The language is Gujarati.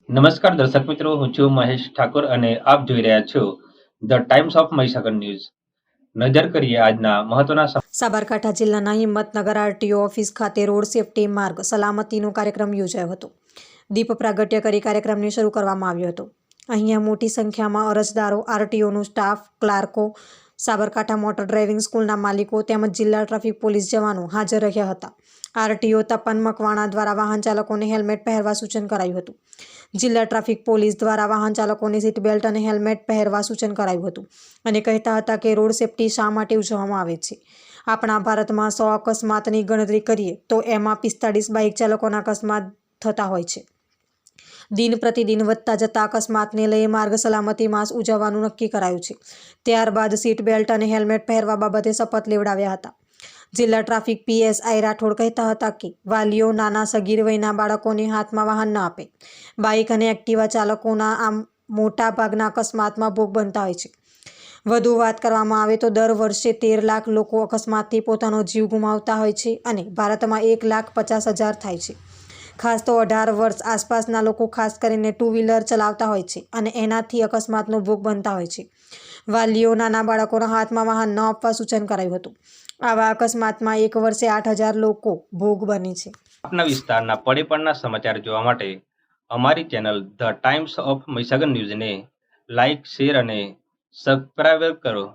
નમસ્કાર દર્શક મિત્રો, હું છું મહેશ ઠાકોર અને આપ જોઈ રહ્યા છો the times of Mahisagar news. નજર કરીએ આજના મહત્વના સાબરકાંઠા જિલ્લાના હિંમતનગર આરટીઓ ઓફિસ ખાતે રોડ સેફટી માર્ગ સલામતીનો કાર્યક્રમ યોજાયો હતો. દીપ પ્રાગટ્ય કરી કાર્યક્રમને શરૂ કરવામાં આવ્યો હતો. અહીંયા મોટી સંખ્યામાં અરજદારો, આરટીઓનો સ્ટાફ, ક્લાર્કો, સાબરકાંઠા મોટર ડ્રાઇવિંગ સ્કૂલના માલિકો તેમજ જિલ્લા ટ્રાફિક પોલીસ જવાનો હાજર રહ્યા હતા. આરટીઓ તપન મકવાણા દ્વારા વાહન ચાલકોને હેલ્મેટ પહેરવા સૂચન કરાયું હતું. જિલ્લા ટ્રાફિક પોલીસ દ્વારા વાહન ચાલકોને સીટ બેલ્ટ અને હેલ્મેટ પહેરવા સૂચન કરાયું હતું અને કહેતા હતા કે રોડ સેફટી શા માટે ઉજવવામાં આવે છે. આપણા ભારતમાં 100 અકસ્માતની ગણતરી કરીએ તો એમાં 45 બાઇક ચાલકોના અકસ્માત થતા હોય છે. દિન પ્રતિદિન વધતા જતા અકસ્માતને લઈ માર્ગ સલામતી માસ ઉજવવાનું નક્કી કરાયું છે. ત્યારબાદ સીટ બેલ્ટ અને હેલ્મેટ પહેરવા બાબતે શપથ લેવડાવ્યા હતા. જિલ્લા ટ્રાફિક પીએસઆઈ રાઠોડ કહેતા હતા કે વાલીઓ નાના સગીર વયના બાળકોને હાથમાં વાહન ન આપે. બાઇક અને એક્ટિવા ચાલકોના આમ મોટા ભાગના અકસ્માતમાં ભોગ બનતા હોય છે. વધુ વાત કરવામાં આવે તો દર વર્ષે 13 લાખ લોકો અકસ્માતથી પોતાનો જીવ ગુમાવતા હોય છે અને ભારતમાં 1,50,000 થાય છે. ખાસ તો 18 વર્ષ આસપાસના લોકો ખાસ કરીને ટુ વ્હીલર ચલાવતા હોય છે અને એનાથી અકસ્માતનો ભોગ બનતા હોય છે. વાલીઓ નાના બાળકોના હાથમાં વાહન ન આપવા સૂચન કરાયું હતું. આવા અકસ્માતમાં એક વર્ષે 8,000 લોકો ભોગ બને છે. આપના વિસ્તારના પડે સમાચાર જોવા માટે અમારી channel the times of Mahisagar ન્યૂઝને લાઇક, શેર અને સબસ્ક્રાઇબ કરો.